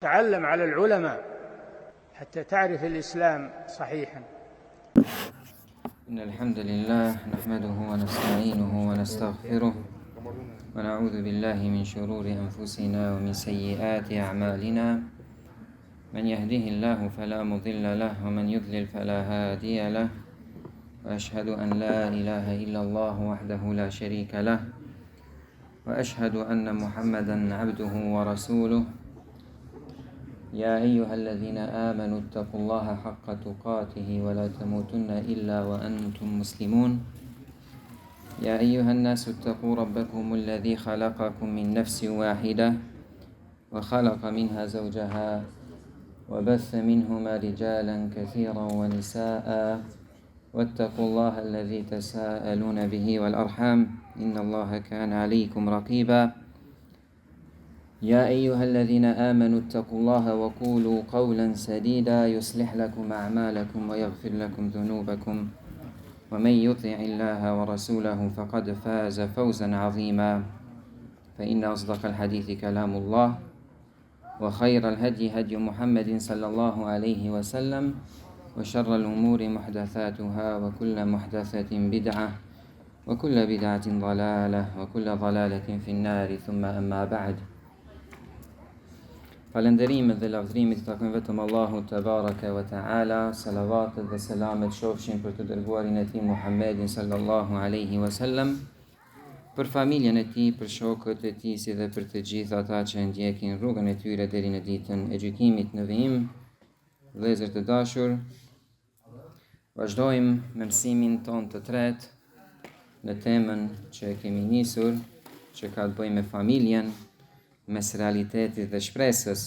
تعلم على العلماء حتى تعرف الإسلام صحيحا. إن الحمد لله نحمده ونستعينه ونستغفره ونعوذ بالله من شرور أنفسنا ومن سيئات أعمالنا. من يهده الله فلا مضل له ومن يضلل فلا هادي له، وأشهد أن لا إله إلا الله وحده لا شريك له، وأشهد أن محمدا عبده ورسوله. يا أيها الذين آمنوا اتقوا الله حق تقاته ولا تموتن إلا وأنتم مسلمون. يا أيها الناس اتقوا ربكم الذي خلقكم من نفس واحدة وخلق منها زوجها وبث منهما رجالا كثيرا ونساء، واتقوا الله الذي تساءلون به والأرحام إن الله كان عليكم رقيبا. يا أيها الذين آمنوا اتقوا الله وقولوا قولا سديدا يصلح لكم أعمالكم ويغفر لكم ذنوبكم، ومن يطع الله ورسوله فقد فاز فوزا عظيما. فإن أصدق الحديث كلام الله، وخير الهدي هدي محمد صلى الله عليه وسلم، وشر الأمور محدثاتها وكل محدثة بدعة وكل بدعة ضلالة وكل ضلالة في النار. ثم أما بعد. Falënderimet dhe lavdërimet i takojnë vetëm Allahut te baraka wa taala. Salavatet dhe selamet qofshin për të dërguarin e tij Muhammedin sallallahu alaihi wasallam, për familjen e tij, për shokët e tij, si dhe për të gjithë ata që ndjekin rrugën e tyre deri në ditën e gjykimit në vijim. Vëllezër të dashur, vazhdojmë me mësimin ton të tretë në temën që kemi nisur, që ka të bëjë me familjen, mes realitetit dhe shpresës.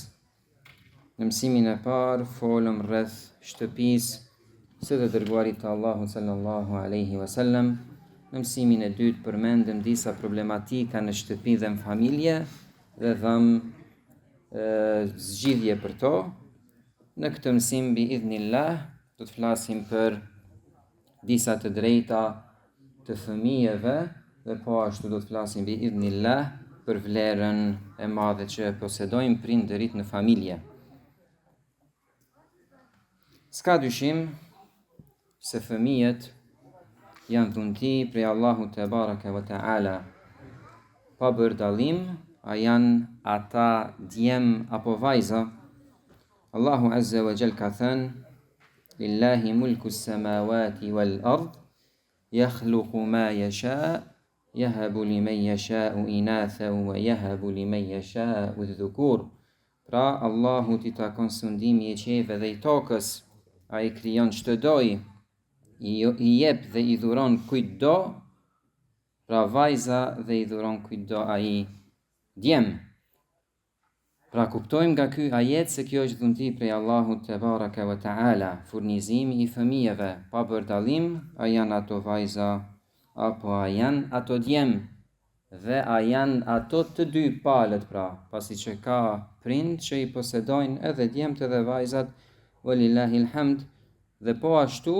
Në mësimin e parë folëm rreth shtëpisë së të dërguarit të Allahut sallallahu alaihi wasallam. Në mësimin e dytë përmendëm disa problematika në shtëpi dhe në familje dhe dhëm zgjidhje për to. Në këtë mësim bi idhnillah do të flasim për disa të drejta të fëmijëve dhe po ashtu do të flasim bi idhnillah për vlerën e madhe që posedojnë prindërit në familje. S'ka dyshim se fëmijët janë dhunti prej Allahut te baraka wa taala. Pa bërë dallim, a janë ata djem apo vajza. Allahu azza wa jall ka thënë: Lillahi mulku s-samawati wal ard, yakhluqu ma yasha, yahabu limen yasha'u inatha wa yahabu limen yasha'u dhukur. Pra Allahu t'i takon sundimi i qiellve dhe i tokës. Ai krijon çdo doj, i jep dhe i dhuron kujt do, pra vajza dhe i dhuron kujt do ai djem. Pra kuptojmë nga ky ajet se kjo është dhunti prej Allahut te baraka wa taala, furnizimi i fëmijëve, pa bërë dallim, a janë ato vajza apo a janë ato djem, dhe a janë ato të dy palët, pra, pasi që ka prind që i posedojnë edhe djemt edhe vajzat, walillahi alhamd, dhe po ashtu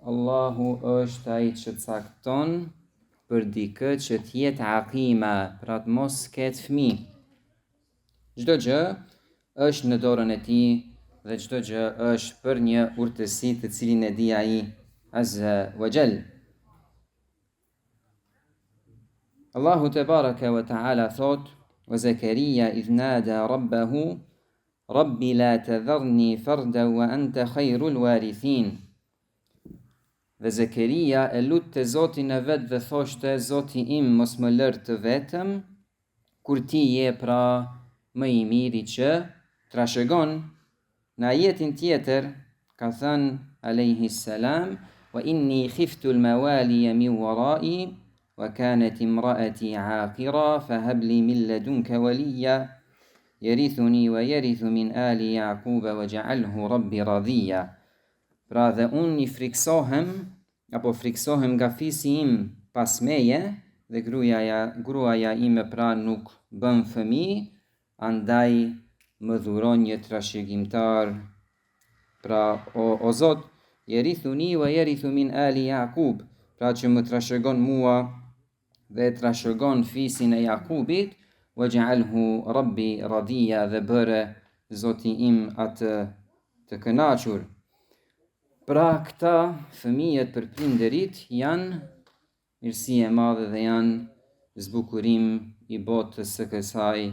Allahu është ai që cakton për dikë që t'jetë aqima, pra të mos ketë fëmijë. Çdo gjë është në dorën e tij dhe çdo gjë është për një urtësi të cilin e di ai azza wa jall. Allahu te baraka wa taala thot: "Wa Zakaria idh nada rabbahu Rabbi la tadharni fardan wa anta khairul warithin." Dhe Zakaria e lutte Zotin e vet dhe thoshte: Zoti im, mos më lër të vetëm, kur ti je pra më i miri që trashëgon. Në ajetin tjetër ka thënë alayhi salam: "Wa inni khiftu al-mawaliya min wara'i wa kanat imra'ati 'aqira fahab li min ladunka waliya yarithuni wa yarithu min ali Yaquba waj'alhu rabbi radhiya." Pra dhe unë i friksohem, apo friksohem nga fisi im pas meje, dhe gruaja ime pra nuk bën fëmijë, andaj më dhuron një trashëgimtar. Pra o Zot, yarithuni wa yarithu min ali Yaqub, pra që më trashëgon mua dhe trashëgon fisin e Jakubit, waj'alhu rabbi radhiya, dhe bëre Zoti im atë të kënaqur. Pra këta fëmijët për prindërit janë mirësi e madhe dhe janë zbukurim i botës së kësaj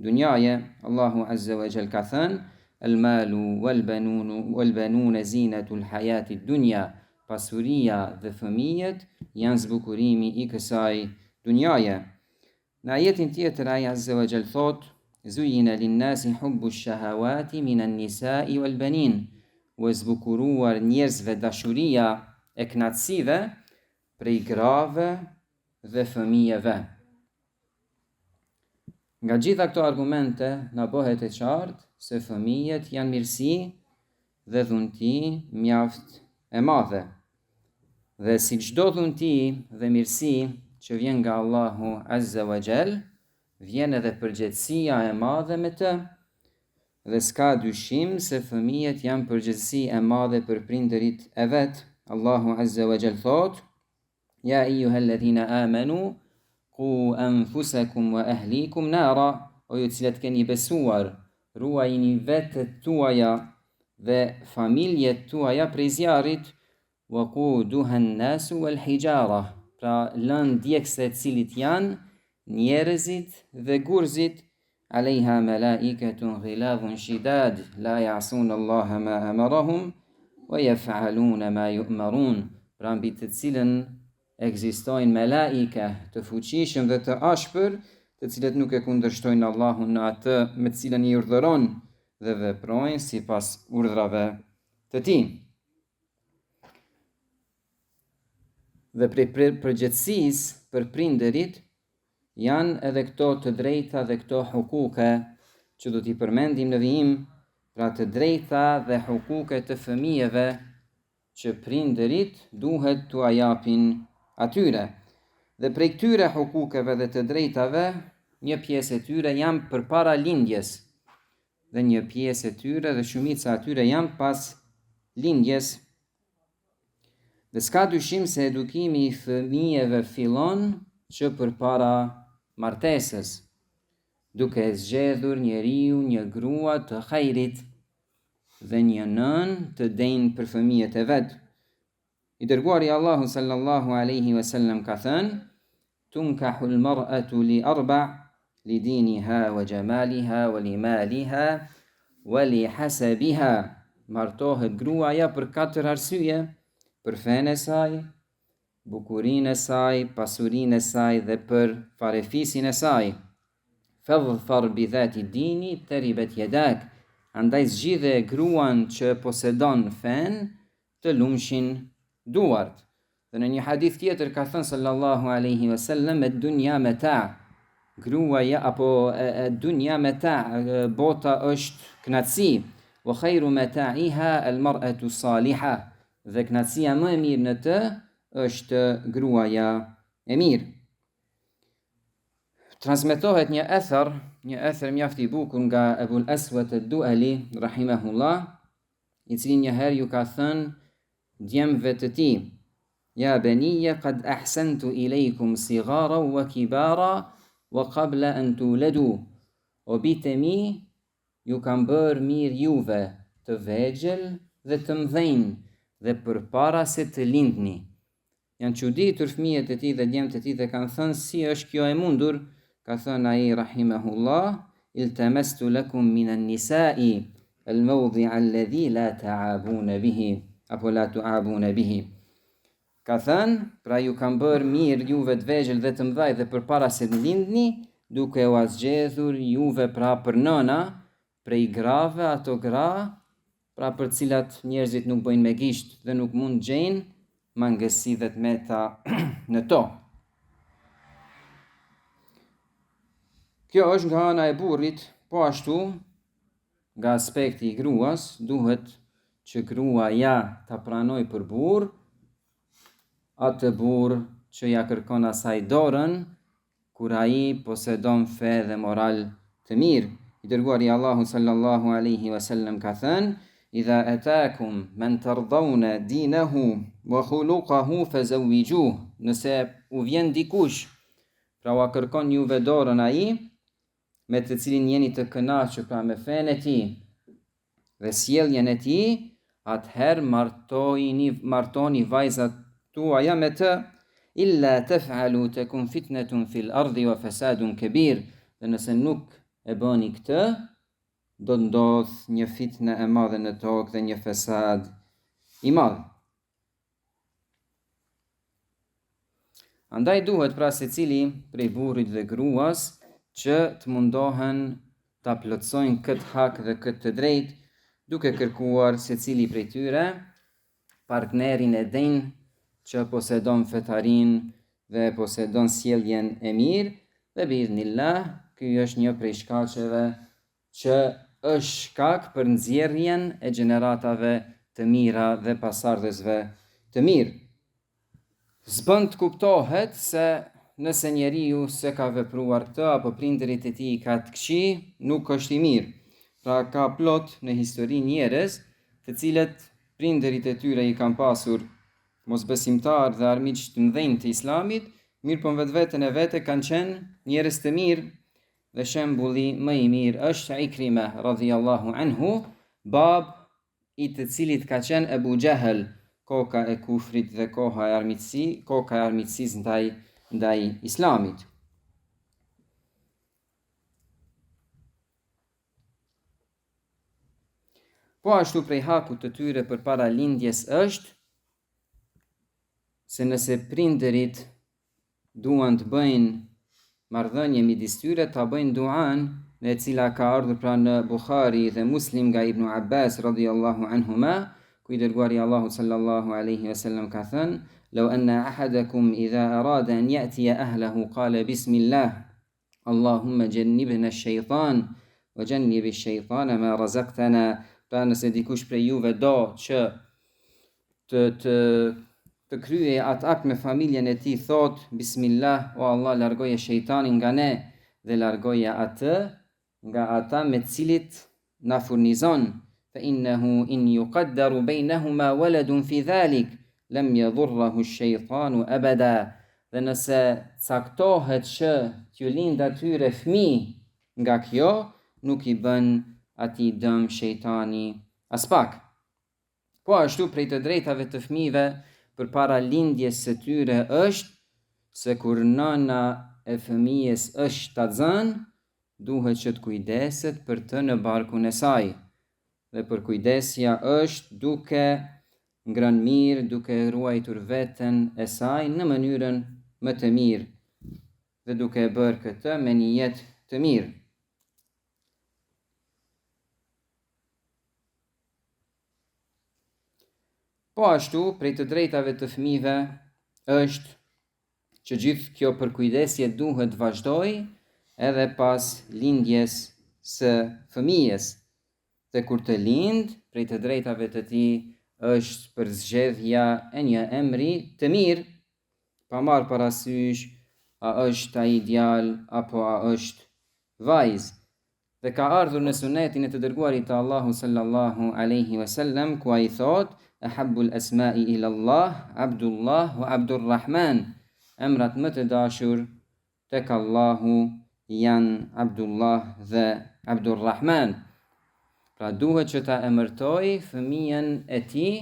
dunjaje. Allahu Azza wa Jal ka thënë: "El-malu wal-banun zinatul hayatid dunya", pasuria dhe fëmijët janë zbukurimi i kësaj dunjaje. Në ajetin tjetër ai Azza wa Jal thot: "Zuyina lin-nasi hubbu ash-shahawati minan nisa'i wal-banin", u zbukuruar njerëzve dashuria e kënaqësive prej grave dhe fëmijëve. Nga gjitha këto argumente na bëhet e qartë se fëmijët janë mirësi dhe dhunti mjaft e madhe. Dhe si çdo dhunti dhe mirësi që vjen nga Allahu Azza wa Jal, vjen edhe përgjegjësia e madhe me të, dhe s'ka dyshim se fëmijët janë përgjegjësi e madhe për prindërit e vet. Allahu Azza wa Jal thot: "Ya ayyuhalladhina amanu qu anfusakum wa ahlikum nara", o ju cilët keni besuar, ruajini vetët tuaja dhe familjet tuaja prej zjarrit. "Waquduha an-nasu wal-hijara", pra lënë djegse cilit janë njerëzit dhe gurzit. "Alejha malaikatun ghilazun shidad la ya'sun Allaha ma amarahum wa yaf'aluna ma yu'marun", pra mbi të cilën ekzistojnë malaika të fuqishëm dhe të ashpër, të cilët nuk e kundërshtojnë Allahun në atë me të cilën i urdhëron dhe veprojnë sipas urdhrave të tij. Dhe prej përgjegjësisë për prindërit janë edhe këto të drejta dhe këto hukuke që do t'i përmendim në vijim, pra të drejta dhe hukuke të fëmijëve që prindërit duhet t'u japin atyre. Dhe prej këtyre hukukeve dhe të drejtave, një pjesë e tyre janë përpara lindjes, dhe një pjesë e tyre dhe shumica atyre janë pas lindjes. Dhe s'ka dyshim se edukimi i fëmijëve fillon që përpara martesës, duke zgjedhur njeriu një grua të hajrit dhe një nën të denjë për fëmijët e vet. I dërguari Allahu sallallahu alaihi wasallam ka thënë: "Tunkahul mar'atu li arba', li diniha wa jamaliha wa li maliha wa li hasabiha", martohet gruaja për 4 arsye: për fenë e saj, bukurinë e saj, pasurinë e saj dhe për farefisin e saj. "Fadhfar bi dhati dini taribet yadak", andaj zgjidhe gruan që posedon fen, të lumshin duart. Dhe në një hadith tjetër ka thënë sallallahu alaihi wasallam: "Ad-dunya mata", gruaja apo ad-dunya mata, bota është kënaqësi, "wa khairu mata'iha al-mar'atu salihah", dhe kënaqësia më e mirë në të është gruaja e mirë. Transmetohet një ether mjaft i bukur nga Ebul Aswad ad-Du'ali rahimahullah, i cili një herë ju ka thënë djemve të tij: "Ya baniyya qad ahsantu ilaykum sighara wa kibara wa qabla an tuladu", o bitë e mi, ju kam bërë mirë juve, të vegjël dhe të mëdhenj, dhe përpara se të lindni. Janë çuditur fëmijët e tij dhe djemtë e tij dhe kanë thënë: "Si është kjo e mundur?" Ka thënë ai rahimahullah: "Iltamastu lakum min an-nisa'i al-mawdi'a alladhi la ta'abuna bihi", apo la tu'abuna bihi. Ka thënë, pra ju kam bërë mirë juve të vegjël dhe të mëdhaj dhe përpara se të lindni, duke u zgjedhur juve pra për nëna, prej grave ato gra, pra për cilat njerëzit nuk bëjnë me gisht dhe nuk mund gjejnë mangësi dhe të meta në to. Kjo është nga ana e burrit, po ashtu nga aspekti i gruas, duhet që gruaja ta pranoj për burr atë burr që ja kërkon asaj dorën, kur ai posedon fe dhe moral të mirë. I dërguari Allahu sallallahu alaihi wasallam ka thënë: "Idha atakum man tardawna dinahu wa khuluquhu fazawwijuh", nëse u vjen dikush, pra u kërkon juve dorën ai, me të cilin jeni të kënaqur, pra me fenë e tij dhe sjelljen e tij, atëherë martoni vajzat tuaja me të, illa taf'alu takun fitnatun fil ardi wa fasadun kabir. Dhe nëse nuk e bëni këtë, do të ndodh një fitnë e madhe në tokë dhe një fesad i madh. Andaj duhet pra secili prej burrit dhe gruas që të mundohen ta plotësojnë këtë hak dhe këtë të drejtë, duke kërkuar secili prej tyre partnerin e denj që posedon fetarin dhe posedon sjelljen e mirë, dhe biiznillah, ky është një prej shkaqeve që është shkak për nxjerrjen e gjeneratave të mira dhe pasardhësve të mirë. S'bën të kuptohet se nëse njeriu se ka vepruar këtë apo prindërit e tij ka të këqij, nuk është i mirë. Pra ka plot në histori njerëz të cilët prindërit e tyre i kanë pasur mosbesimtar dhe armiq të mëdhenj të Islamit, mirë po vetveten e vete kanë qenë njerëz të mirë, dhe shembulli më i mirë është Ikrima radhiyallahu anhu, bab i të cilit ka qenë Ebu Jahel, koka e kufrit dhe koka e armiqësisë ndaj Islamit. Po ashtu prej hakut të tyre përpara lindjes është se nëse prindërit duan të bëjnë marrëdhënie midis tyre, ta bëjnë duan, e cila ka ardhur pra në Bukhari dhe Muslim nga Ibn Abbas radhiyallahu anhuma, ku i dërguari Allahu sallallahu alaihi wasallam ka thënë: "Law anna ahadakum idha arada an ya'tiya ahlihi qala bismillah, Allahumma jannibna ash-shaytan wa jannib ash-shaytana ma razaqtana." Pra nëse dikush prej juve do që të kryej atë akt me familjen e tij, thot bismillah, o Allah, largoje shejtanin nga ne dhe largoje atë nga ata me cilit na furnizon, fa innahu in yuqaddaru bainahuma waladun fi dhalik lam yadhurruhu ash-shaytanu abada. Dhe nëse caktohet që t'ju lind atyre fëmijë nga kjo, nuk i bën atij dëm shejtani as pak. Po ashtu prej të drejtave të fëmijëve përpara lindjes së tyre është se kur nëna e fëmijës është shtatzan, duhet që të kujdeset për të në barkun e saj. Dhe për kujdesja është duke ngrënë mirë, duke ruajtur veten e saj në mënyrën më të mirë dhe duke bërë këtë me një jetë të mirë. Po ashtu, prej të drejtave të fëmijëve është që gjithë kjo përkujdesje duhet të vazhdojë edhe pas lindjes së fëmijës. Dhe kur të lind, prej të drejtave të tij është për zgjedhja e një emri të mirë, pa marrë parasysh a është ai djalë apo a është vajzë. Dhe ka ardhur në sunetin e të dërguarit të Allahu sallallahu alaihi wasallam, ku ai thotë: "Ahabbul asma'i ila Allah, Abdullah wa Abdurrahman." Emrat më të dashur tek Allahu janë Abdullah dhe Abdurrahman. Pra duhet që ta emërtoj fëmijën e tij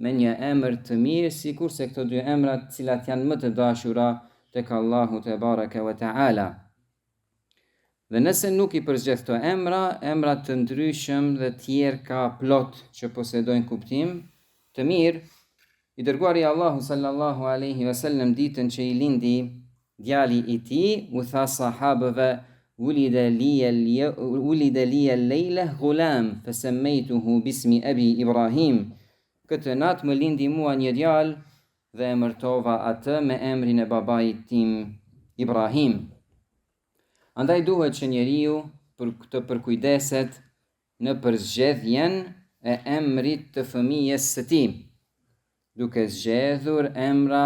me një emër të mirë, sikurse këto dy emrat cilat janë më të dashura tek Allahu te baraka wa taala. Dhe nëse nuk i përzgjedh këto emra të ndryshëm dhe tjerë ka plot që posedojnë kuptim të mirë, i dërguari Allahu sallallahu alaihi wasallam ditën që i lindi djali i tij, u tha sahabëve: "Ulida liya al-layla ghulam fasammaytuhu bismi abi Ibrahim." Këtë natë më lindi mua një djalë dhe emërtova atë me emrin e babait tim Ibrahim. Andaj duhet që njeriu të përkujdeset në përzgjedhjen e emrit të fëmijës së tij, duke zgjedhur emra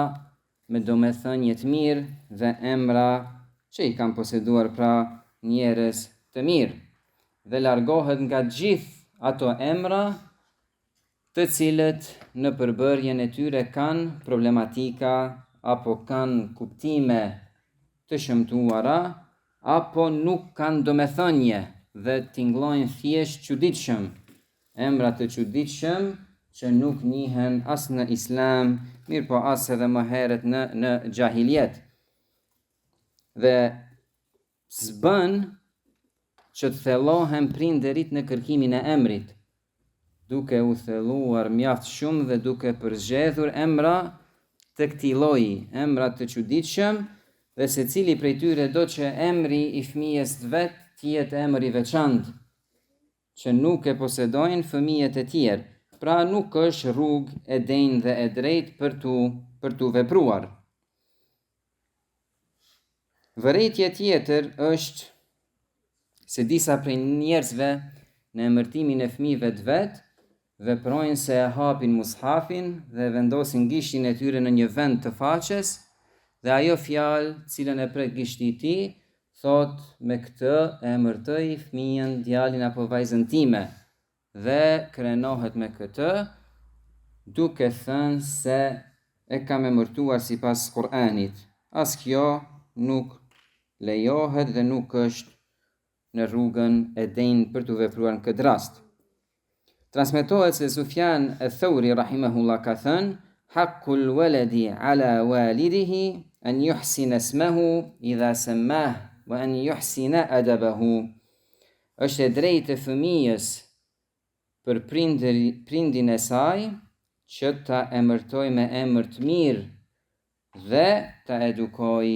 me domethënie të mirë dhe emra që i kanë poseduar pra njerëz të mirë, dhe largohet nga gjithë ato emra të cilët në përbërjen e tyre kanë problematika apo kanë kuptime të shëmtuara apo nuk kanë domethënie dhe tingëllojnë thjesht çuditshëm, emra të çuditshëm që nuk njihen as në islam, mirë po as edhe më herët në xahiliet. Dhe s'bën që të thellohen prindërit në kërkimin e emrit, duke u thelluar mjaft shumë dhe duke përzgjedhur emra të këtij lloji, emra të çuditshëm, dhe secili prej tyre do që emri i fëmijës vet të jetë emër i veçantë, që nuk e posedojnë fëmijët e tjerë. Pra nuk është rrugë e denjë dhe e drejtë për tu vepruar. Vërejtje tjetër është se disa prej njerëzve në emërtimin e fëmijëve të vet veprojnë se e hapin mushafin dhe vendosin gishtin e tyre në një vend të faqes, dhe ajo fjalë cilën e prek gishti i tij thot me këtë e emërtoj fëmijën, djalin apo vajzën time, dhe krenohet me këtë duke thënë se e kam emërtuar sipas Kur'anit. As kjo nuk lejohet dhe nuk është në rrugën e denjë për të vepruar në këtë rast. Transmetohet se Sufjan al-Thawri rahimahullah ka thënë: "Haqqul waladi ala walidihi an yuhsina ismahu idha sammah wa an yuhsina adabahu." Është e drejtë e fëmijës për prindin e saj që ta emërtoj me emër të mirë dhe ta edukoj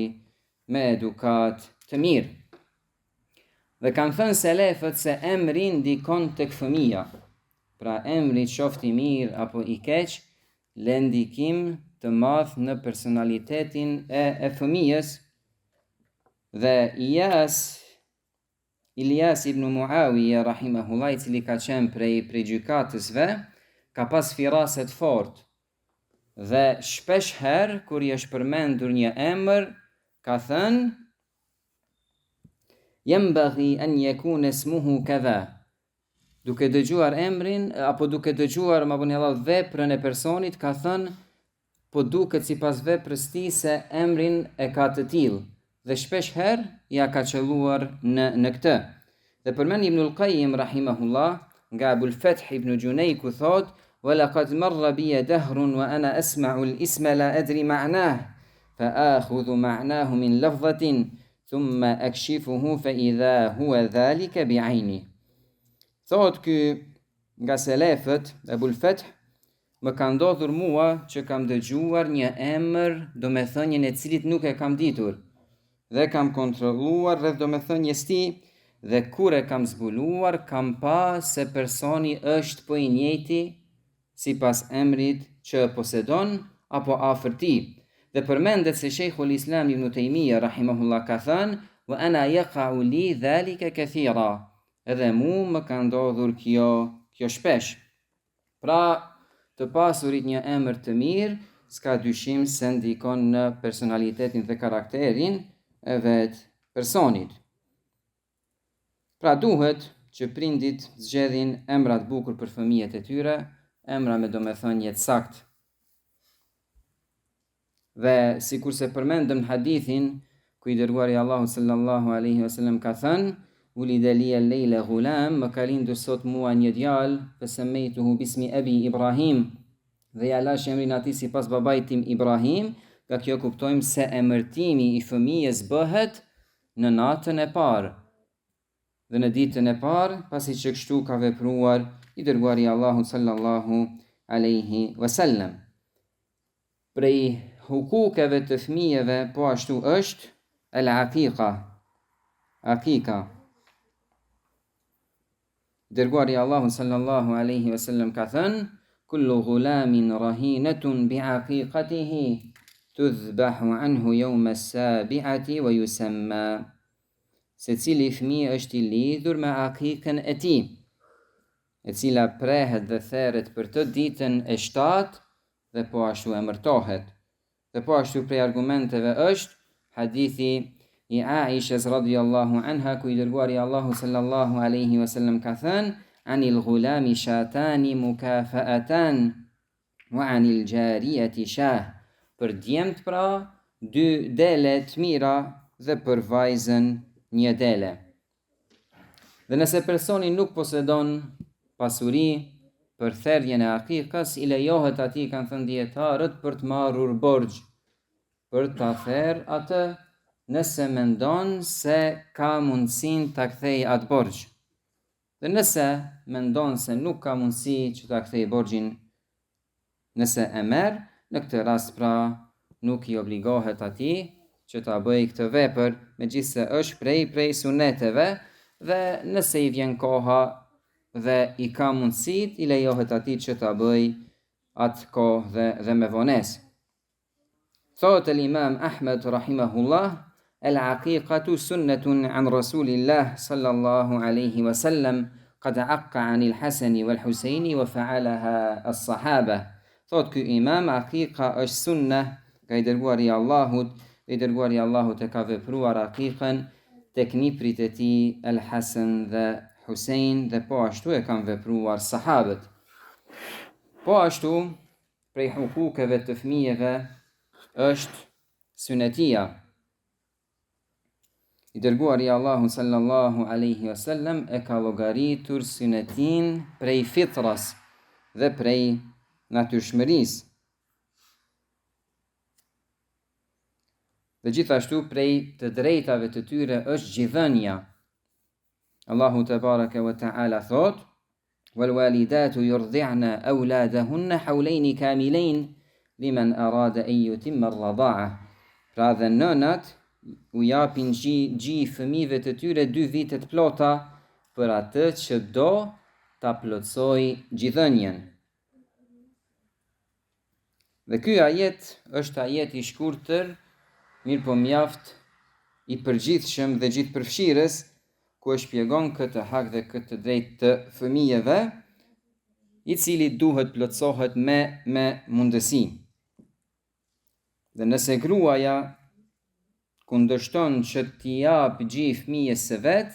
me edukat të mirë. Dhe kanë thënë selefët se emri ndikon tek fëmia. Pra emri qoftë i mirë apo i keq, lë ndikim të madh në personalitetin e fëmijës. Dhe Ilyas ibn Muawiya rahimahullah, i cili ka qenë prej gjykatësve, ka pas firaset fort. Dhe shpesh herë kur i është përmendur një emër, ka thënë: "Yanbaghi an yakuna ismuhu kadha." Duke dëgjuar emrin apo duke dëgjuar veprën e personit, ka thënë: "Po duket sipas veprës tij se emrin e ka të tillë." Dhe shpesh herë ja ka qelluar në këtë. Dhe përmend Ibnul Qayyim rahimahullah nga Abul Fath ibn Junayku thot: "Wa laqad marra bi dahrun wa ana asma'u al-isma la adri ma'nahu, fa akhudhu ma'nahu min lafdhatin thumma akshifuhu fa idha huwa dhalika bi'ayni." Thot ky nga selefët, Abul Fath, më ka ndodhur mua që kam dëgjuar një emër domethënien e cilit nuk e kam ditur, dhe kam kontrolluar rreth domethënies tij, dhe kur e kam zbuluar kam pa se personi është po i njëjti sipas emrit që posedon apo afër tij. Dhe përmendet se Sheikhul Islam Ibn Taymija rahimahullah ka thënë: "Wa ana yaqa'u li dhalika kathira." Edhe mu më ka ndodhur kjo shpesh. Pra, të pasurit një emër të mirë s'ka dyshim se ndikon në personalitetin dhe karakterin e vetë personit. Pra duhet që prindit zgjedhin emra të bukur për fëmijët e tyre, emra me domethënie të saktë. Dhe sikur se përmendëm në hadithin ku i dërguari Allahu sallallahu alaihi wasallam ka thënë: "Ulida liya al-layla ghulam", më ka lindur sot mua një djalë, fasammaytuhu bismi abi Ibrahim, dhe ja lash emrin atij sipas babait tim Ibrahim. Nga kjo kuptojmë se emërtimi i fëmijës bëhet në natën e parë dhe në ditën e parë, pasi që kështu ka vepruar i dërguari Allahu sallallahu alaihi wasallam. Prej hukukeve të fëmijëve po ashtu është akika. Dërguari Allahu sallallahu alaihi wasallam ka thënë: "Kullu ghulamin rahinatun bi'aqiqatihi tudhbahu anhu yawma as-sabi'ati wa yusamma." Secili fëmijë është i lidhur me akikën e tij, e cila prehet dhe therret për të ditën e 7 dhe po ashtu emërtohet. Dhe po ashtu prej argumenteve është hadithi i Aishës radhiyallahu anha, ku i dërguari Allahu sallallahu alaihi wasallam ka thënë: "Anil ghulami shatani mukafa'atan wa anil jariyati shah." Për djemt pra 2 dele të mira dhe për vajzën një dele. Dhe nëse personi nuk posedon pasuri për therdhjen e akikës, i lejohet atij, kanë thënë dietarët, për të marrur borxh, për ta therr atë, nëse mendon se ka mundësinë ta kthejë atë borxh. Dhe nëse mendon se nuk ka mundësi që ta kthejë borxhin, nëse e merr, në këtë rast pra nuk i obligohet atij që ta bëjë këtë vepër, megjithse është prej suneteve, dhe nëse i vjen koha dhe i ka mundësit, i lejohet atij që ta bëjë atë kohë dhe me vonesë. Thotë l'imam Ahmed rahimahullah, al-aqiqatu sunnetun an Rasulillah sallallahu alaihi wasallam, qad aqqa anil Hasani wal Husaini wa fa'alaha as-sahaba. Thotë ky imam, aqiqa është sunna nga i dërguari i Allahut, dhe i dërguari i Allahut e ka vepruar aqiqën tek niprit e tij Al-Hasan dhe Husein, dhe po ashtu e kanë vepruar sahabët. Po ashtu, prej hukukeve të fëmijëve është sunetia. I dërguari i Allahut sallallahu alaihi wasallam e ka llogaritur sunetin prej fitras dhe prej natyrshmërisë. Dhe gjithashtu prej të drejtave të tyre është gjithënia. Allahu te baraka wa ta'ala thot: "Wal walidatu yurdi'na awladahunna hawlayn kamilayn liman arada an yutimma ar-radha'a." Pra dhe nënat u japin gjy fëmijëve të tyre 2 vite të plota për atë që do ta plotësojë gjithënien. Dhe ky ajet është ajet i shkurtër, mirë po mjaft i përgjithshëm dhe gjithëpërfshirës, ku e shpjegon këtë hak dhe këtë drejt të fëmijëve, i cili duhet plotësohet me mundësi. Dhe nëse gruaja kundërshton që t'i jap gjy fëmijës së vet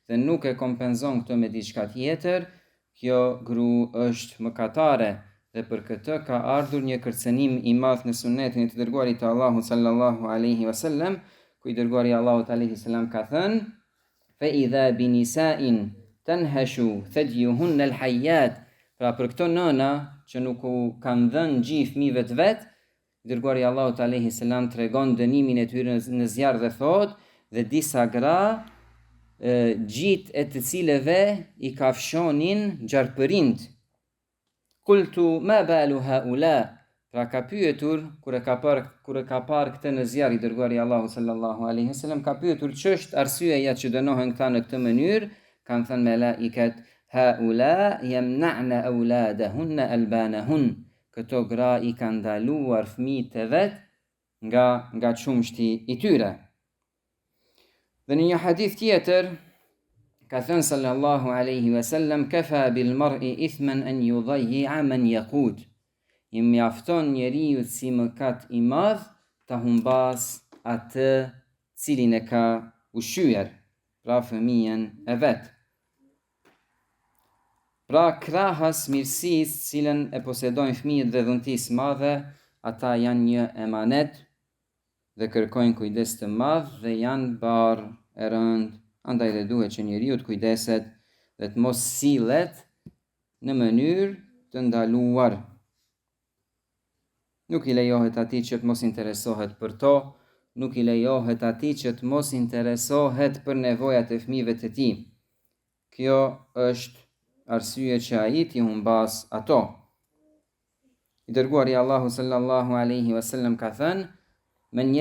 dhe nuk e kompenzon këtë me diçka tjetër, kjo gru është mëkatare. Dhe për këtë ka ardhur një kërcënim i madh në sunetin e të dërguarit të Allahut sallallahu alaihi wasallam, ku i dërguari i Allahut alaihi salam ka thënë: "Fa idha bi nisa'in tanhashu thadiyuhunna al-hayyat." Pra për këto nëna që nuk u kanë dhënë gjy fëmijëve të vet, i dërguari i Allahut alaihi salam tregon dënimin e tyre në zjarr dhe thotë: "Dhe disa gra gjit e të cilëve i kafshonin gjarpërind." Kultu ma balu haula. Pra ka pyetur, kur e ka parë këtë në zjarr, i dërguari i Allahut sallallahu alaihi wasallam ka pyetur ç'është arsyeja që dënohen këta në këtë mënyrë. Kanë thënë melaikat: "Haula yamna'na auladahunna albanahun." Këto gra i kanë ndaluar fëmijët e vet nga çumshti i tyre. Dhe në një hadith tjetër ka thënë sallallahu alaihi wasallam: "Kafa bil mar'i ithman an yudayyi'a man yaqut." I mjafton njeriu si mëkat i madh ta humbas atë cilin e ka ushqyer, pra fëmijën e vet. Pra krahas mirësisë cilën e posedojnë fëmijët dhe dhuntisë madhe, ata janë një emanet dhe kërkojnë kujdes të madh dhe janë barë e rënd. Andaj dhe duhet që njeriu të kujdeset dhe të mos sillet në mënyrë të ndaluar. Nuk i lejohet atij që të mos interesohet për to, nuk i lejohet atij që të mos interesohet për nevojat e fëmijëve të tij. Kjo është arsye që ai t'i humbas ato. I dërguari i Allahut sallallahu alaihi wasallam ka thënë: "Men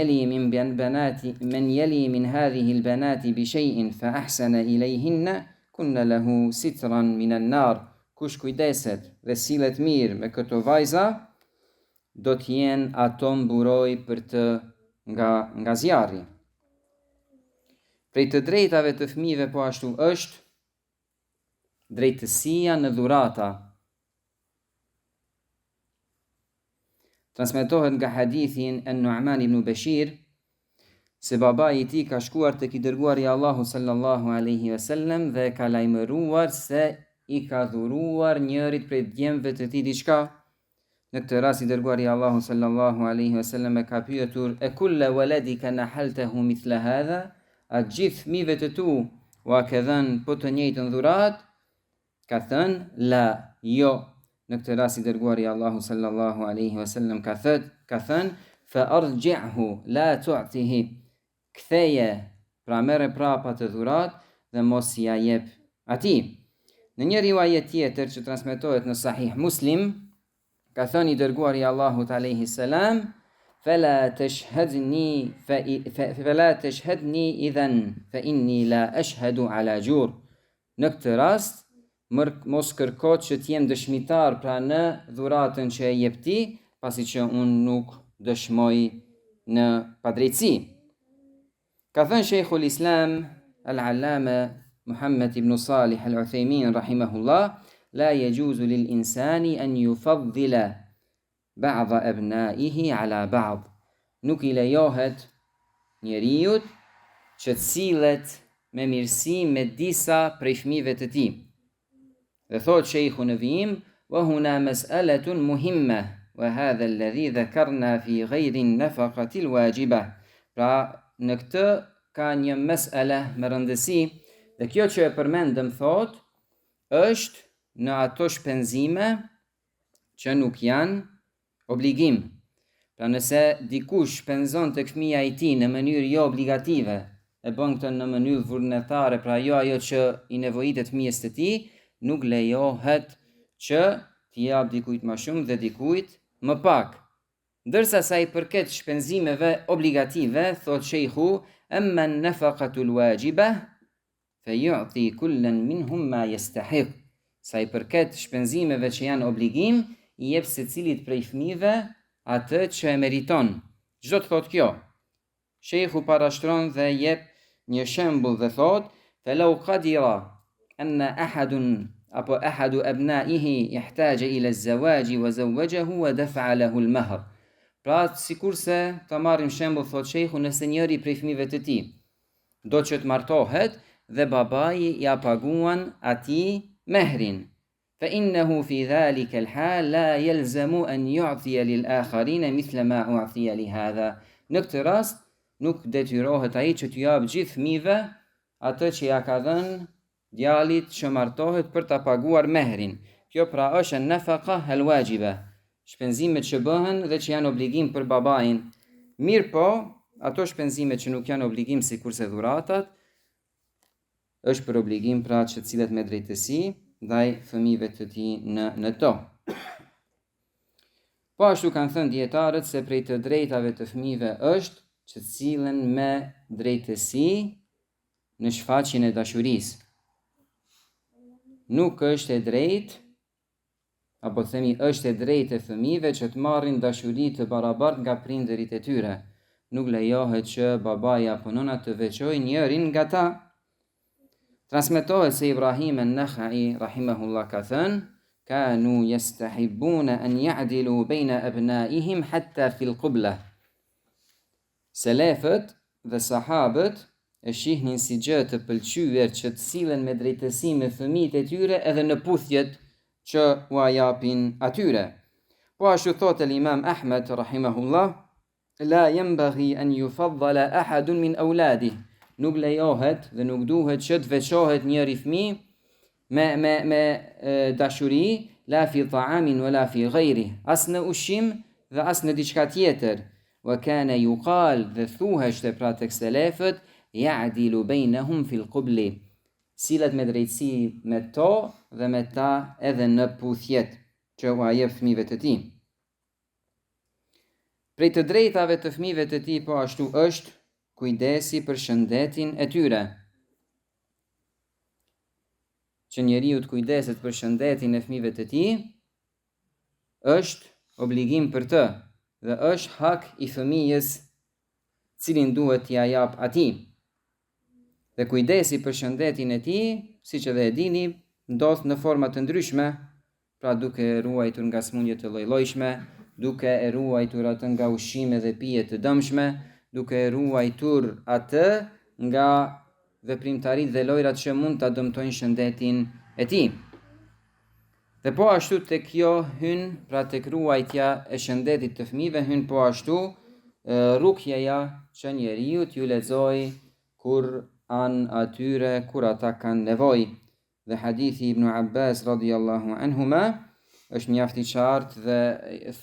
yali min hadhihi al-banati bi shay'in fa ahsana ilayhinna kunna lahu sitran min an-nar." Kush kujdeset dhe sillet mirë me këto vajza, do të jenë ato mburoj për të nga zjarri. Prej të drejtave të fëmijëve po ashtu është drejtësia në dhurata. Transmetohet nga hadithin e Nu'man ibn Bashir se babai i tij ka shkuar tek i dërguari i Allahut sallallahu alaihi wasallam dhe ka lajmëruar se i ka dhuruar njërit prej djemve të tij diçka. Në këtë rast i dërguari i Allahut sallallahu alaihi wasallam e ka pyetur: "E kulla waladika nahaltahu mithla hadha?" atë gjithë fëmijëve të tu ua ke dhënë po të njëjtën dhurat? Ka thënë, la, jo. Në këtë rast i dërguari Allahu sallallahu alaihi wasallam ka thënë, fa arji'hu la tu'tihi. Ktheje, pra merre prapa të dhurat dhe mos ja jep atij. Në një rivajet tjetër që transmetohet në Sahih Muslim, ka thënë i dërguari Allahut alaihi salam, fala tashhadni idhan fa inni la ashhadu ala jur. Në këtë rast mos kërko që t'jem dëshmitar pra në dhuratën që e jep ti, pasi që unë nuk dëshmoj në padrejtësi. Ka thënë Sheikhul Islam al-Allama Muhammad ibn Salih al-Uthaymin rahimahullah, la yajuzu lil insani an yufaddila ba'dha abna'ihi ala ba'd. Nuk i lejohet njeriut që të sillet me mirësi me disa prej fëmijëve të tij. Dhe thot Sheikhu në vijim, wa huna mas'alatun muhimma, wa hadha alladhi dhakarna fi ghayri an-nafaqati al-wajiba. Pra në këtë ka një mes'ale me rëndësi, dhe kjo që e përmendëm thot, është në ato shpenzime që nuk janë obligim. Pra nëse dikush shpenzon tek fëmia i tij në mënyrë jo obligative, e bën këtë në mënyrë vullnetare, pra jo ajo që i nevojitet fëmijës të tij, nuk lejohet që t'i jap dikujt më shumë dhe dikujt më pak. Ndërsa sa i përket shpenzimeve obligative, thot Sheikhu, amma an-nafaqatu al-wajiba fa yu'ti kullan minhum ma yastahiq. Sa i përket shpenzimeve që janë obligim, i jep secilit prej fëmijëve atë që e meriton. Çdo të thot kjo. Sheikhu parashtron dhe jep një shembull dhe thot, falau qadira anna ahadu abnaihi ihtaja ila az-zawaji wa zawwajahu wa dafa'a lahu al-mahr. Pra sikurse ta marrim shembull thot Sheikhu, nëse njëri prej fëmijëve të tij do që të martohet dhe babai ja paguan atij mehrin, fa innahu fi dhalika al-hal la yalzamu an yu'tiya lil-akharin mithla ma u'tiya li hadha. Në këtë rast nuk detyrohet ai që t'u jap gjithë fëmijëve atë që ja ka dhënë djalit që martohet për ta paguar mehrin. Kjo pra është nafaqa al-wajiba, shpenzimet që bëhen dhe që janë obligim për babain. Mirë po, ato shpenzimet që nuk janë obligim si kurse dhuratat, është për obligim pra që cilet me drejtësi ndaj fëmijëve të tij në to. Po ashtu kanë thënë dietarët se prej të drejtave të fëmijëve është që cilën me drejtësi në shfaqjen e dashurisë. Nuk është e drejtë, apo themi është e drejtë e fëmijëve që të marrin dashuri të barabartë nga prindërit e tyre. Nuk lejohet që babaja apo nëna të veçojë njërin nga ta. Transmetohet se Ibrahim an-Nakhai rahimahullah ka thënë, kanu yastahibbuna an ya'dilu bayna abnaihim hatta fil qibla. Selefët dhe sahabët e shihnin si gjë të pëlqyer që të sillen me drejtësi me fëmijët e tyre edhe në puthjet që ua japin atyre. Po ashtu thot el-Imam Ahmed rahimahullah, la yanbaghi an yufaddala ahadun min awladihi. Nuk lejohet dhe nuk duhet që të veçohet njëri fëmijë me dashuri, la fi ta'amin wala fi ghayri, as në ushqim dhe as në diçka tjetër. Wa kana yuqal, dhe thuheshte pra tek selefët, ya'dilu bainahum fil qibli. Sillet me drejtësi me to dhe me ta edhe në puthjet që ua jep fëmijëve të tij. Prej të drejtave të fëmijëve të tij po ashtu është kujdesi për shëndetin e tyre. Që njeriu të kujdeset për shëndetin e fëmijëve të tij është obligim për të dhe është hak i fëmijës cilin duhet t'ia jap atij. Dhe kujdesi për shëndetin e tij, siç edhe e dini, ndodh në forma të ndryshme, pra duke e ruajtur nga smundje të lloj-llojshme, duke e ruajtur atë nga ushqime dhe pije të dëmshme, duke e ruajtur atë nga veprimtaritë dhe lojrat që mund ta dëmtojnë shëndetin e tij. Dhe po ashtu tek kjo hyn, pra tek ruajtja e shëndetit të fëmijëve, hyn po ashtu rukjeja që njeriu t'ju lexojë Kur'an atyre kur ata kanë nevojë. Dhe hadithi Ibn Abbas radhiyallahu anhuma është mjaft I qartë dhe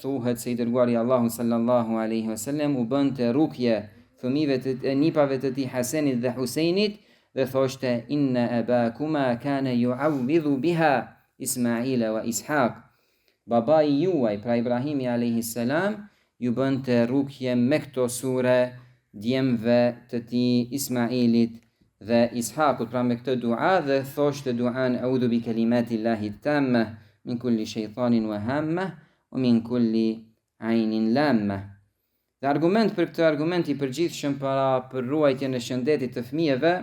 thuhet se I dërguari Allahu sallallahu alaihi wasallam u bënte rukje fëmijëve të nipave të tij Hasenit dhe Husejnit dhe thoshte inna abakuma kana yu'awwidhu biha Ismaila wa Ishaq. Babai juaj, pra Ibrahimi alayhi salam, ju bënte rukje me këto sure djemve të tij Ismailit dhe Ishakut, pra me këtë dua dhe thoshte duan a'udhu bi kalimatillahi tamma min kulli shaytanin wa hamma wa min kulli aynin lamma. Dhe argument për këtë argument I përgjithshëm për ruajtjen e shëndetit të fëmijëve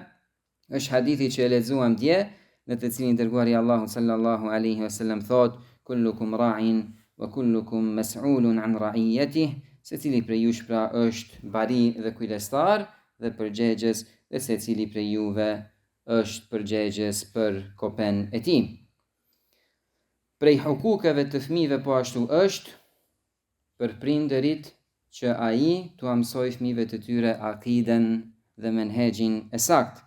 është hadithi që e lexuam dje, në të cilin dërguari Allahu sallallahu alaihi wasallam thot kullukum ra'in wa kullukum mas'ulun an ra'iyatihi, secili prej jush pra është bari dhe kujdestar dhe përgjegjës dhe secili prej juve është përgjegjës për kopen e tij. Prej hukukeve të fëmijëve po ashtu është për prindërit që ai t'u mësojë fëmijëve të tyre akiden dhe menhexhin e saktë.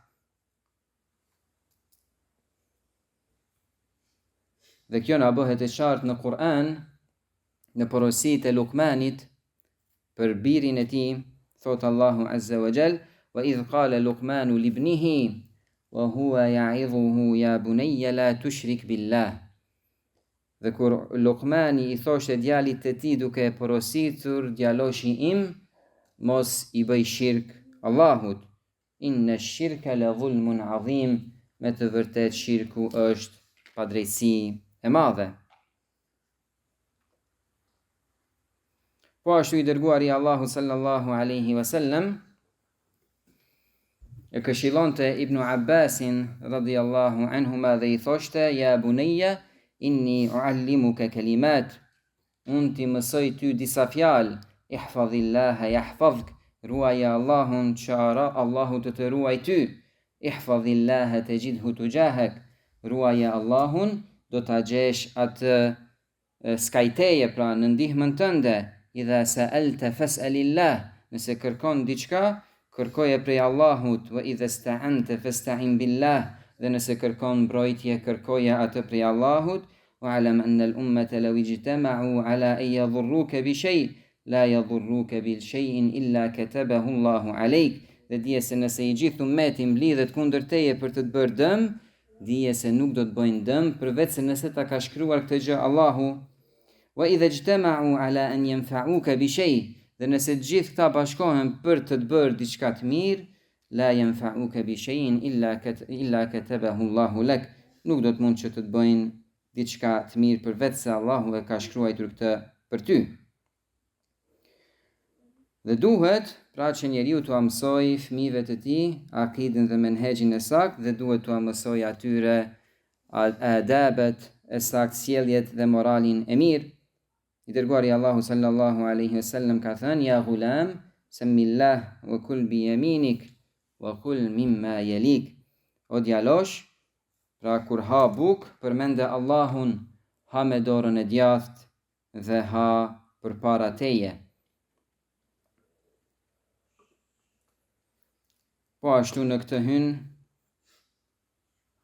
Dhe kjo na bëhet e qartë në Kur'an, në porositë e Luqmanit për birin e tij, thot Allahu azza wa jall wa idh qala Luqmanu libnihi wa huwa ya'idhuhu ya bunayya la tushrik billah. Dhe kur Luqmani I thoshte djalit të tij duke porositur djaloshi im, mos I bëj shirk Allahut. Inna ash-shirka la dhulmun 'azim, me të vërtet shirku është padrejtësi e madhe. Po ashtu I dërguari Allahu sallallahu alaihi wasallam e këshillonte Ibn Abbasin radhiyallahu anhuma dhe I thoshte ja bunayya inni uallimuka kalimat, unë ti mësoj ty disa fjalë, ihfadhillaha yahfazuk, ruaja Allahun që Allahu të ruaj ty, ihfadhillaha tajidhu tujahak, ruaja Allahun do ta gjesh atë skajteje, pra në ndihmën tënde. Idha sa'alta fas'alillah, nëse kërkon diçka, kërkoje prej Allahut, wa idha sta'anta fasta'in billah, dhe nëse kërkon mbrojtje, kërkoje atë prej Allahut. Wa'lam anna al-ummata law ijtama'u ala an yadhurruka bi shay' la yadhurruka bi shay'in illa katabahu Allahu alayk. Dhe dije se nëse I gjithë ummeti mblidhet kundër teje për të të bërë dëm, dije se nuk do të bëjnë dëm përveç se nëse ta ka shkruar këtë gjë Allahu. Wa idha ijtama'u ala an yanfa'uka bi shay', dhe nëse të gjithë këta bashkohen për të të bërë diçka të mirë, la yanfa'uka bi shay'in illa katabahu Allahu lak, nuk do të mund që të të bëjnë diçka të mirë përveç se Allahu e ka shkruar këtë për ty. Dhe duhet pra që njeriu t'u mësoj fëmijëve të tij akiden dhe menhexhin e saktë, dhe duhet t'u mësoj atyre adabet e saktë, sjelljet dhe moralin e mirë. I dërguari Allahu sallallahu alaihi wasallam ka thënë ja ghulam samillah wa kul bi yaminik wa kul mimma yalik. O djalosh, pra kur ha buk, përmende Allahun, ha me dorën e djathtë dhe ha përpara teje. Po ashtu në këtë hyn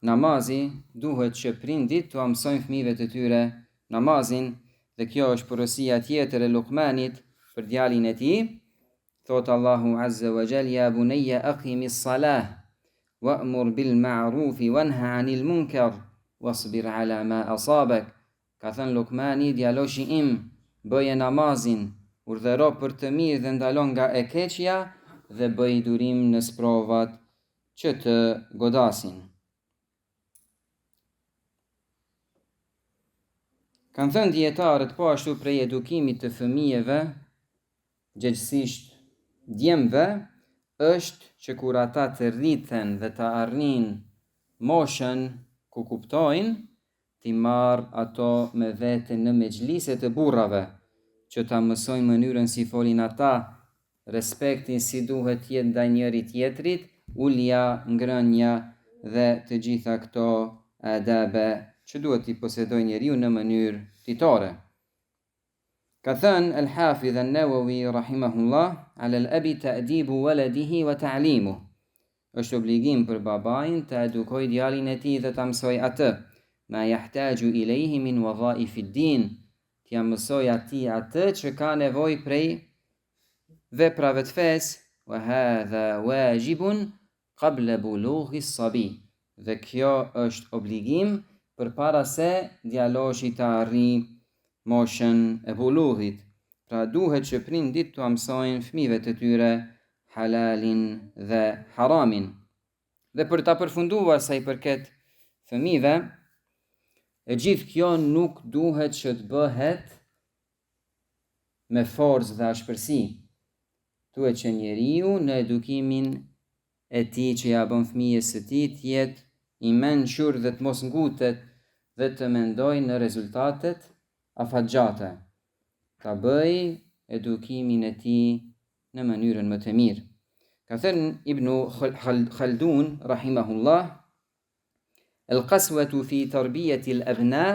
namazi, duhet që prindit t'u mësojnë fëmijëve të tyre namazin, dhe kjo është porosia tjetër e Luqmanit për djalin e tij. Thot Allahu azza wa jall ya bunayya aqimis salah wa'mur bil ma'ruf wanha 'anil munkar wasbir 'ala ma asabak. Ka thënë Luqmani, djaloshi im, bëje namazin, urdhëro për të mirë dhe ndalon nga e keqja, dhe bëj durim në sprovat që të godasin. Kanë thënë dietarët po ashtu prej edukimit të fëmijëve, gjithësisht djemve, është që kur ata të rriten dhe të arrin moshën ku kuptojnë, t'i marr ato me vete në mexhliset e burrave, që ta mësojnë mënyrën si folin ata, respektin si duhet jetë ndaj njëri tjetrit, ulja, ngrënia dhe të gjitha këto adabe që duhet t'i posedojë njeriu në mënyrë ditore. Ka thënë Al-Hafidh An-Nawawi rahimahullah, ala al-abi ta'dibu waladihi wa ta'limuh. është obligim për babain të edukoj djalin e tij dhe ta mësoj atë ma yahtaju ilayhi min wadhaifi ddin, t'ja mësoj atij atë që ka nevojë prej veprave të fesë, wa hadha wajibun qabla bulughi as-sabi, dhe kjo është obligim përpara se djaloshi të arrijë moshën e bulughit. Pra duhet që prindit të mësojnë fëmijëve të tyre halalin dhe haramin. Dhe për ta përfunduar sa i përket fëmijëve, e gjithë kjo nuk duhet që të bëhet me forcë dhe ashpërsi. Duhet që njeriu në edukimin e tij që ja bën fëmijës së tij të jetë i mençur dhe të mos ngutet dhe të mendojë në rezultatet afatgjate. Ta bëj edukimin e tij në mënyrën më të mirë. Ka thënë Ibn Khaldun rahimahullah: "El-qaswatu fi tarbiyati al-abna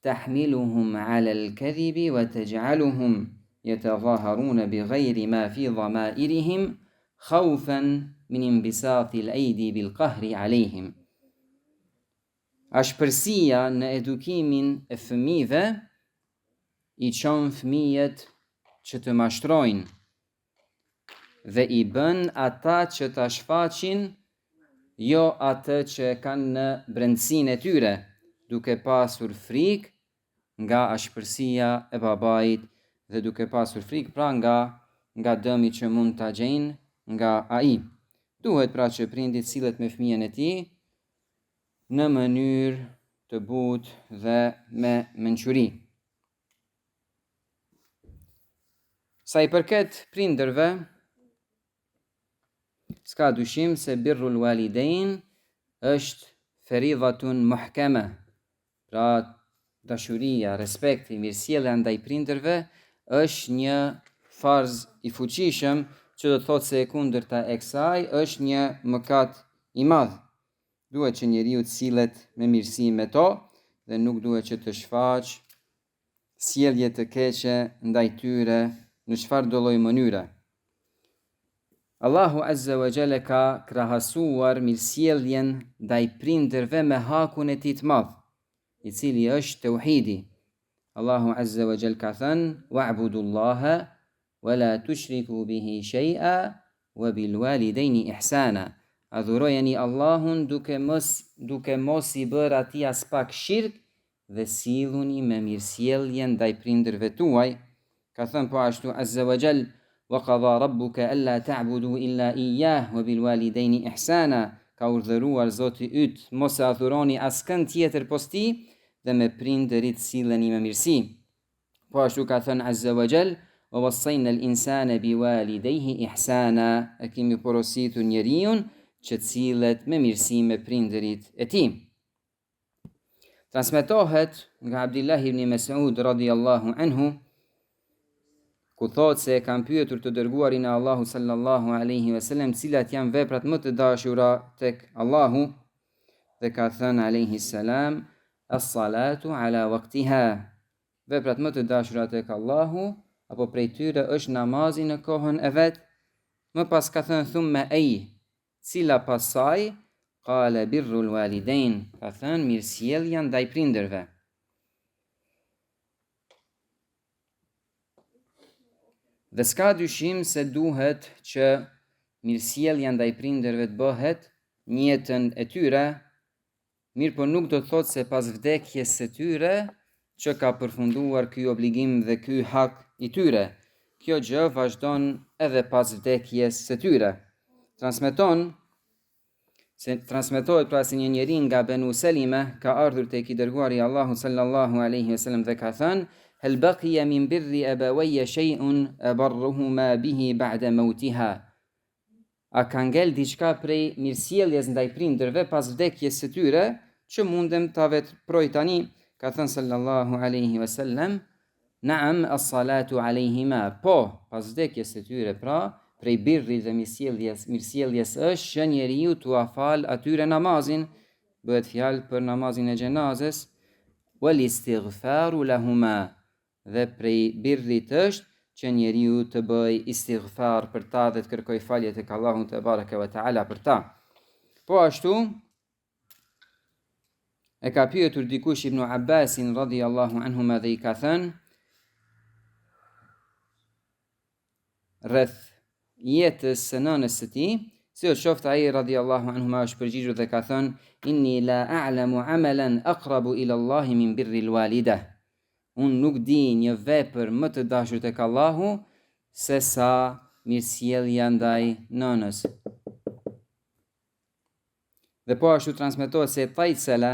tahmiluhum 'ala al-kadhibi wa taj'aluhum yatadhaharun bighayri ma fi dhamairihim khawfan min inbisati al-aydi bil-qahri 'alayhim." Ashpërsia në edukimin e fëmijëve i çon fëmijët që të mashtrojnë dhe i bën ata që ta shfaqin jo atë që kanë në brendësinë e tyre, duke pasur frikë nga ashpërsia e babait dhe duke pasur frikë pra nga dëmi që mund ta gjejnë nga ai. Duhet pra që prindit sillet me fëmijën e tij në mënyrë të butë dhe me mençuri. Sa i përket prindërve, s'ka dyshim se birrul walidain është feridhatun muhkama, pra dashuria, respekti, mirësjellja ndaj prindërve është një farz i fuqishëm, që do të thotë se e kundërta e kësaj është një mëkat i madh. Duhet që njeriu të sillet me mirësi me to dhe nuk duhet që të shfaq sjellje të keqe ndaj tyre në çfarëdo lloj mënyre. Allahu Azza wa Jalla ka krahasuar mirësjelljen ndaj prindërve me hakun e tij të madh, i cili është tauhidi. Allahu Azza wa Jalla ka thënë: "Wa'budullaha wa la tushriku bihi shay'a wa bil walidayni ihsana." Adhurojeni Allahun duke mos i bërë atij as pak shirk dhe silluni me mirësjellje ndaj prindërve tuaj. Ka thënë po ashtu Azza wa Jall: "Wa qadha rabbuka alla ta'budu illa iyyah wa bil walidayni ihsana." Ka urdhëruar Zoti yt mos e adhuroni askën tjetër pos tij dhe me prindërit silleni me mirësi. Po ashtu ka thënë Azza wa Jall: "Wa wassayna al-insana biwalidayhi ihsana." E kemi porositur njeriun që të sillet me mirësi me prindërit e tij. Transmetohet nga Abdullah ibn Mas'ud radhiyallahu anhu, ku thotë se kam pyetur të dërguarin e Allahu sallallahu alaihi wasallam cilat janë veprat më të dashura tek Allahu, dhe ka thënë alaihi salam: "As-salatu ala waqtiha." Veprat më të dashura tek Allahu apo prej tyre është namazi në kohën e vet. Më pas ka thënë thumma ay, cila pasaj, qala birrul walidain, ka thënë mirësjellja ndaj prindërve. Dhe s'ka dyshim se duhet që mirësjellja ndaj prindërve të bëhet në jetën e tyre, mirë po nuk do të thotë se pas vdekjes së tyre që ka përfunduar ky obligim dhe ky hak i tyre. Kjo gjë vazhdon edhe pas vdekjes së tyre. Transmetohet pra se një njeri nga Banu Salima ka ardhur tek i dërguari Allahu sallallahu alaihi wasallam dhe ka thënë: "Hal baqiya min birri abawayya shay'un abarruhuma bihi ba'da mawtiha?" A ka ngel diçka prej mirësjelljes ndaj prindërve pas vdekjes së tyre që mundem ta veproj tani? Ka thënë sallallahu alaihi wasallam: "Na'am, as-salatu alayhima." Po, pas vdekjes së tyre pra, prej birrit dhe mirësjelljes është që njeriu t'u afal atyre namazin, bëhet fjalë për namazin e xhenazes, wal istighfaru lahuma, dhe prej birrit është që njeriu të bëj istighfar për ta dhe të kërkoj falje tek Allahu te bareke ve taala për ta. Po ashtu e ka pyetur dikush Ibn Abbasin radhiyallahu anhuma dhe i ka thënë rreth jetës së nënës së tij, si o qoftë ai radhiyallahu anhuma është përgjigjur dhe ka thënë inni la a'lamu amalan aqrabu ila Allah min birri al-walidah. Unë nuk di një vepër më të dashur tek Allahu se sa mirësjellja ndaj nënës. Dhe po ashtu transmetohet se Taysala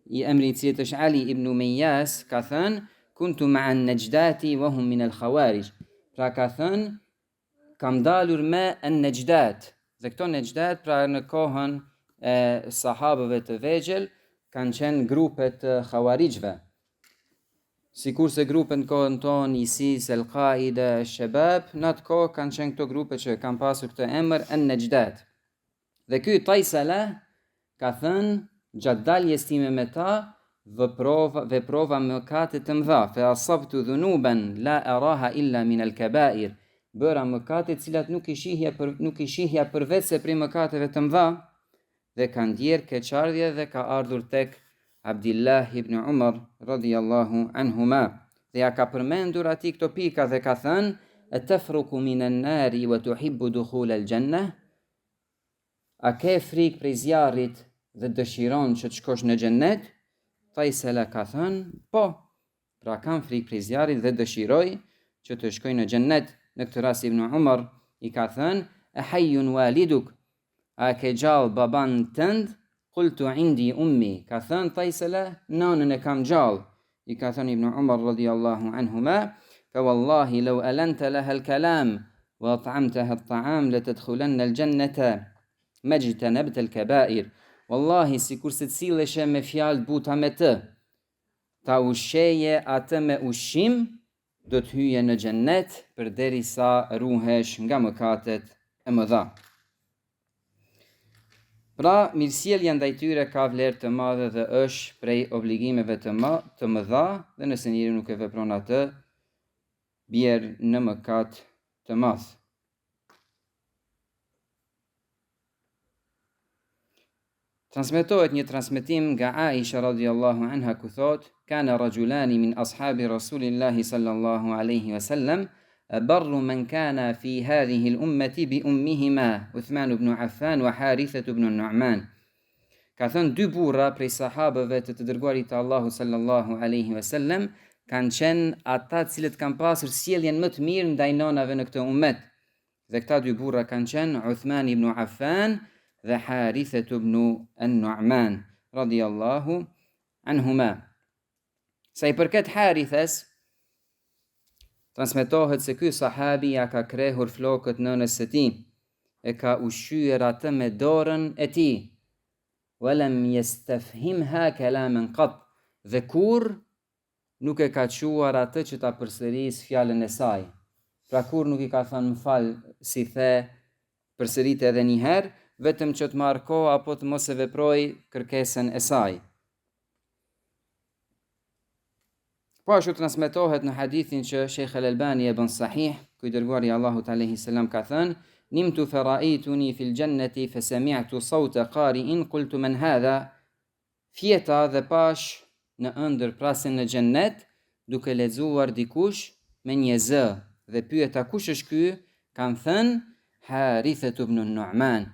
i emri i cili është Ali ibn Umayjas ka thënë kuntu ma'a an-najdati wa hum min al-khawarij. Pra ka thënë kam dalur me an-najdat. Dhe këto najdat pra në kohën e sahabëve të vegjël kanë qenë grupet të khawarijve. Sikurse grupet në kohën tonë ISIS, Al-Qaida, Shabab, në atë kohë kanë qenë këto grupe që kanë pasur këtë emër an-najdat. Dhe ky Taysala ka thënë gjatë daljes time me ta veprova mëkate të mëdha, fa asabtu dhunuban la araha illa min al-kaba'ir. Bëra mëkate të cilat nuk i shihja përveç se prej mëkateve të mëdha dhe ka ndjerë keqardhje dhe ka ardhur tek Abdullah ibn Umar radhiyallahu anhuma. Dhe ja ka përmendur atij këto pika dhe ka thënë atafruku min an-nari wa tuhibbu dukhul al-jannah. A ke frikë prej zjarrit dhe dëshiron që të shkosh në xhennet? Taysala ka thënë po. Pra kam frikë prej zjarrit dhe dëshiroj që të shkoj në xhennet. Në këtë rast Ibn Umar i ka thënë a hayyun waliduk, a ke gjallë baban tënd? Qultu indi ummi. Ka thënë Taysala nanën e kam gjallë. I ka thënë Ibn Umar radhiyallahu anhuma fa wallahi law alanta laha al-kalam wa at'amtaha at-ta'am latadkhulanna al-jannata majtanabta al-kaba'ir. Wallahi sikur se cileshe me fjalë buta me të, ta ushqeje atë me ushqim, do të hyje në xhennet përderisa ruhesh nga mëkatet e mëdha. Pra, mirësjellja ndaj tyre ka vlerë të madhe dhe është prej obligimeve të mëdha dhe nëse njeriu nuk e vepron atë, bjerë në mëkat të madh. Transmetohet një transmetim nga Aisha radhiyallahu anha ku thot kana rajulani min ashabi rasulillahi sallallahu alaihi wasallam barru man kana fi hadhihi al-ummati bi ummihima Uthman ibn Affan wa Haritha ibn Nu'man. Ka thënë dy burra prej sahabëve të dërguarit të Allahut sallallahu alaihi wasallam kanë qenë ata të cilët kanë pasur sjelljen më të mirë ndaj nënave në këtë ummet. Dhe këta dy burra kanë qenë Uthman ibn Affan dhe Haritha ibn Nu'man radhiyallahu anhuma. Sa i përket Harithas, transmetohet se ky sahabi ja ka krehur flokët nënës së tij, e ka ushqyer atë me dorën e tij. Walam yastafhimha kalaman qat. Dhe kur nuk e ka quar atë që ta përsëris fjalën e saj. Pra kur nuk i ka thënë më fal, si the, përsërit edhe një herë, vetëm që të marrë kohë apo të mos e veproj kërkesën e saj. Po ashtu transmetohet në hadithin që Sheikh Al-Albani e bën sahih, ku i dërguari i Allahut alayhi salam ka thënë: "Nimtu fara'aytuni fil jannati fa sami'tu sawta qari'in qultu man hadha?" Fjeta dhe pash në ëndër prasin në xhennet, duke lexuar dikush me një zë dhe pyeta kush është ky? Kan thënë Haritha ibn Nu'man.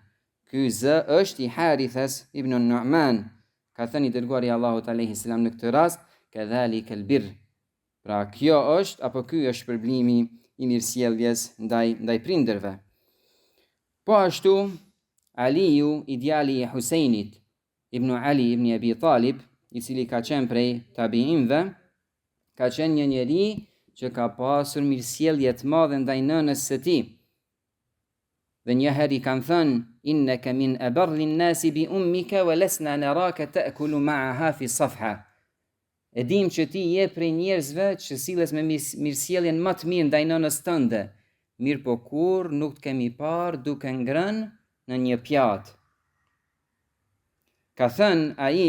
Ky zë është i Harithas ibn Nu'man. Ka thënë i dërguari i Allahut alayhi salam në këtë rast, kadhalika al-birr. Pra kjo është apo ky është shpërblimi i mirësjelljes ndaj prindërve. Po ashtu Aliu, i djali i Husajnit, ibn Ali ibn Abi Talib, i cili ka qenë prej tabiinëve, ka qenë një njeri që ka pasur mirësjellje të madhe ndaj nënës së tij. Dhe njëherë i kanë thënë innaka min abarri an-nasi bi ummika wa lasna naraka ta'kulu ma'aha fi safha. E dim që ti je prej njerëzve që silles me mirësjelljen më të mirë ndaj nënës tënde, mirë po kur nuk të kemi parë duke ngrënë në një pjatë. Ka thënë ai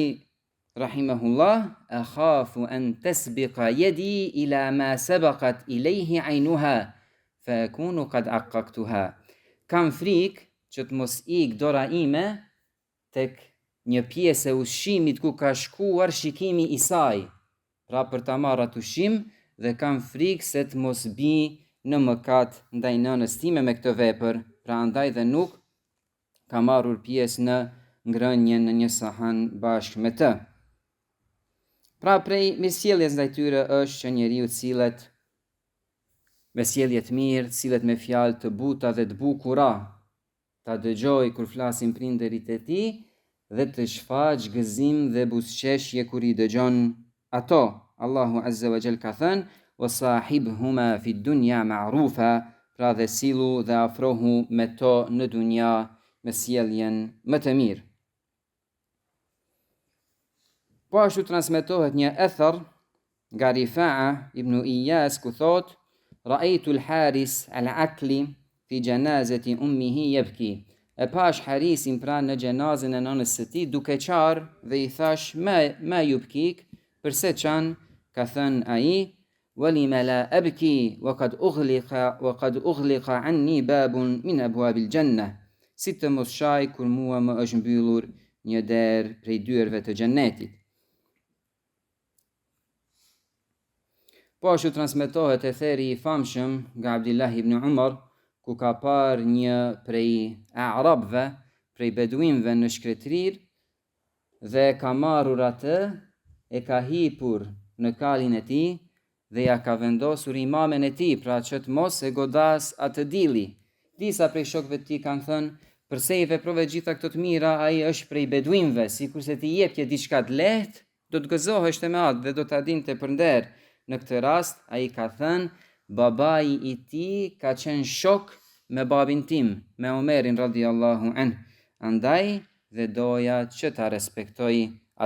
rahimahullah, akhafu an tasbiqa yadi ila ma sabaqat ilayhi aynuha fa akunu qad aqaqtuha. Kam frikë që të mos ik dora ime tek një pjesë e ushqimit ku ka shkuar shikimi i saj, pra për ta marrë atë ushqim, dhe kam frikë se të mos bi në mëkat ndaj nënës time me këtë vepër, pra andaj dhe nuk ka marrur pjesë në ngrënien në një sahan bashkë me të. Pra prej mirësjelljes ndaj tyre është që njeriu cilët me sjellje të mirë, cilët me fjalë të buta dhe të bukura, ta dëgjoj kur flasin prindërit e tij dhe të shfaq gëzim dhe buzëqeshje kur i dëgjon ato. Allahu Azza wa Jall ka thënë: "Wasahibhuma fi dunya ma'rufa", pra dhe sillu dhe afrohu me to në dunja me sjelljen më të mirë. Po ashtu transmetohet një ether nga Rifa'a ibn Iyas ku thot: "Ra'aytu al-Haris al-Akli fi janazati ummihi yabki." E pash Harisin pra në gjenazën e nënës së tij duke qarë dhe i thash: "Ma yubkik, përse çan?" Ka thënë ai: "Walima la abki wa qad ughliqa anni babun min abwabil jannah." Si të mos shaj kur mua më është mbyllur një derë prej dyerve të xhennetit. Po ashtu transmetohet etheri i famshëm nga Abdullah ibn Umar, ku ka parë një prej arabëve, prej beduinëve në shkretërir, dhe ka marrur atë, e ka hipur në kalin e tij dhe ja ka vendosur imamen e tij, pra që të mos e godas atë dili. Disa prej shokëve të tij kanë thënë: "Përse i veprove gjitha këto të mira, ai është prej beduinëve, sikurse ti jepje diçka të lehtë, do të gëzohesh me atë dhe do ta dinte për nder." Në këtë rast ai ka thënë: "Babai i tij ka qenë shok me babin tim, me Omerin radhiyallahu anhu, andaj dhe doja që ta respektoj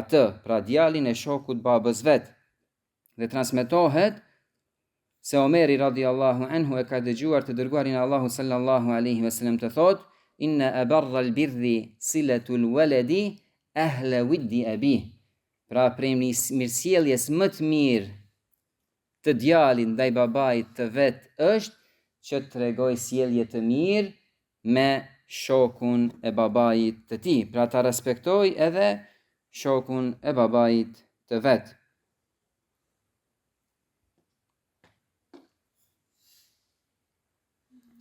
atë, pra djalin e shokut babës vet." Dhe transmetohet se Omeri radhiyallahu anhu e ka dëgjuar të dërguarin e Allahut sallallahu alaihi wasallam të thotë: "Inna abarra al-birri silatul waladi ahla widdi abi." Pra prej mirësjelljes më të mirë të djalit ndaj babait të vet është që të tregoj sjellje të mirë me shokun e babait të tij, pra ta respektoj edhe shokun e babait të vet.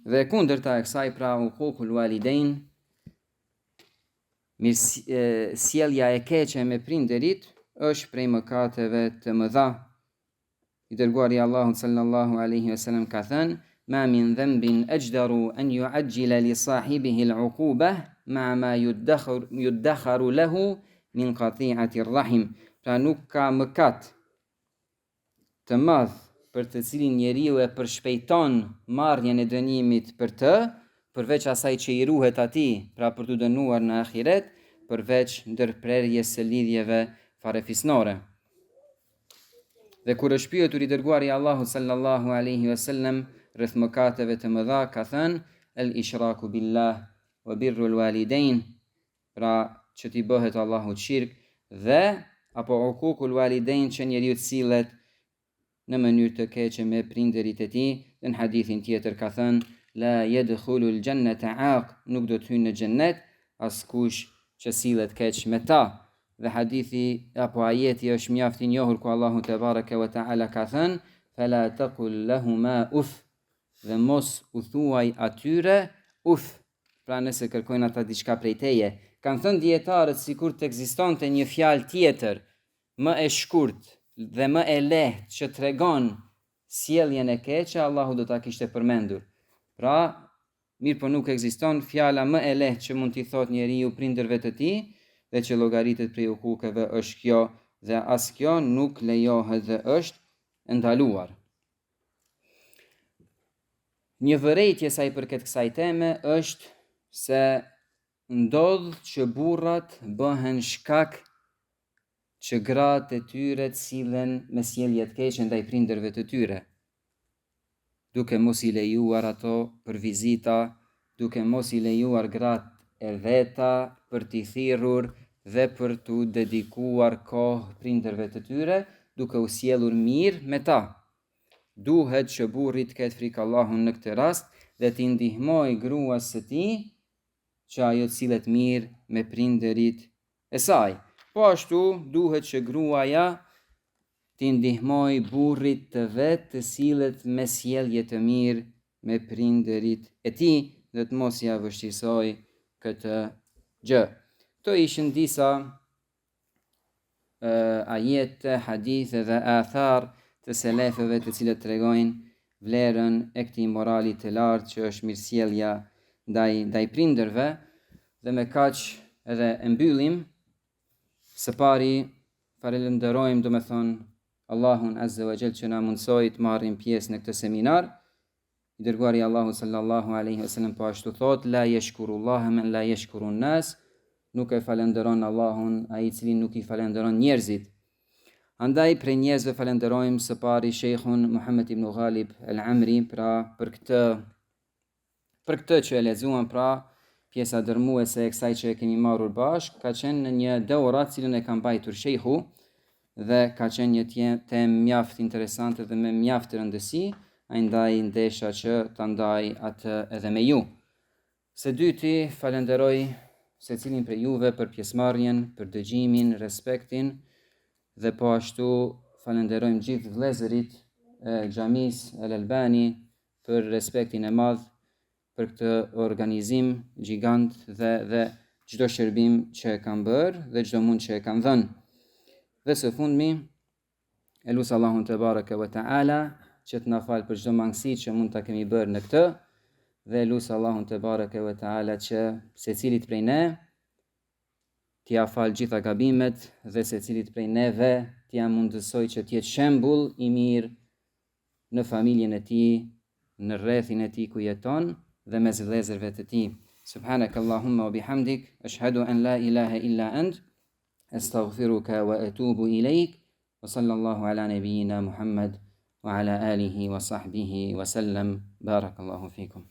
Dhe kundërta e kësaj, pra uququl walidain, sjellja e keqe me prindërit, është prej mëkateve të mëdha. I dërguari i Allahut sallallahu alaihi wasallam ka thënë: "Ma min dhanbin ajdaru an yu'ajjila li sahibihi al-'uqubah ma'a ma yuddakharu lahu min qati'ati ar-rahim." Pra nuk ka mëkat të madh për të cilin njeriu e përshpejton marrjen e dënimit për të, përveç asaj që i ruhet atij, pra për të dënuar në ahiret, përveç ndërprerjes së lidhjeve farefisnore. Dhe kur është pyetur i dërguari i Allahut sallallahu alaihi wasallam rreth mëkateve të mëdha, ka thënë: "El-ishraku billah wa birrul walidain", pra që t'i bëhet Allahut shirk, dhe apo uququl walidain, që njeriu të sillet në mënyrë të keqe me prindërit e tij. Dhe në hadithin tjetër ka thënë: "La yadkhulul jannata 'aq", nuk do të hyjë në xhennet askush që sillet keq me ta. Dhe hadithi apo ajeti është mjaft i njohur ku Allahu te baraka wa taala ka thënë: "Fala taqul lahuma uf", dhe mos u thuaj atyre uf, pra nëse kërkojnë ata diçka prej teje. Kanë thënë dietarët sikur të ekzistonte një fjalë tjetër më e shkurt dhe më e lehtë që tregon sjelljen e keqe, Allahu do ta kishte përmendur. Pra, mirë po nuk ekziston fjala më e lehtë që mund t'i thot njeriu prindërve të tij dhe që llogaritet prej uquqeve është kjo, dhe as kjo nuk lejohet dhe është ndaluar. Një vërejtje sa i përket kësaj teme është se ndodh që burrat bëhen shkak që gratë e tyre të sillen me sjellje të keqe ndaj prindërve të tyre, duke mos i lejuar ato për vizita, duke mos i lejuar gratë e veta për t'i thirrur dhe për të dedikuar kohë prindërve të tyre, duke u sjellur mirë me ta. Duhet që burri të ketë frikë Allahun në këtë rast dhe t'i ndihmojë gruas së tij që ajo të sillet mirë me prindërit e saj. Po ashtu duhet që gruaja t'i ndihmojë burrit të vet të sillet me sjellje të mirë me prindërit e tij dhe të mos ia vështirësoj këtë gjë. Këto ishin disa ajete, hadithe dhe athar të selefëve të cilët tregojnë vlerën e këtij morali të lartë që është mirësjellja ndaj prindërve. Dhe me kaq edhe e mbyllim. Së pari falenderojmë domethënë Allahun Azza wa Jall që na mundsoi të marrim pjesë në këtë seminar. I dërguari Allahu sallallahu alaihi wasallam po ashtu thot: la yashkurullaha man la yashkurun nas. Nuk e falenderon Allahun ai i cili nuk i falenderon njerëzit. Andaj prej njerëzve falenderojmë së pari Sheikhun Muhammed ibn Ghalib al-Amri për këtë që e lexuam, pjesa dërmuese e kësaj që e kemi marrur bashkë, ka qenë në një daura cilën e ka mbajtur Sheikhu dhe ka qenë një temë mjaft interesante dhe me mjaft rëndësi, andaj ndesha që ta ndaj atë edhe me ju. Së dyti falenderoj secilin prej juve për pjesëmarrjen, për dëgjimin, respektin dhe po ashtu falenderojmë gjithë vëllezërit e Xhamisë El Albani për respektin e madh për këtë organizim gjigant dhe çdo shërbim që e kanë bërë dhe çdo mund që e kanë dhënë. Dhe së fundmi, elus Allahun te baraka wa taala që të na falë për çdo mangësi që mund ta kemi bërë në këtë, dhe elus Allahun te baraka wa taala që secilit prej ne t'ia falë gjitha gabimet dhe secilit prej neve t'ia mundësoj që t'jetë shembull i mirë në familjen e tij, në rrethin e tij ku jeton dhe mes vëllezërve të tij. Subhanakallahumma wa bihamdik, ashhadu an la ilaha illa ant, astaghfiruka wa atubu ilaik, wa sallallahu ala nabiyyina Muhammad wa ala alihi wa sahbihi wa sallam. Barakallahu fikum.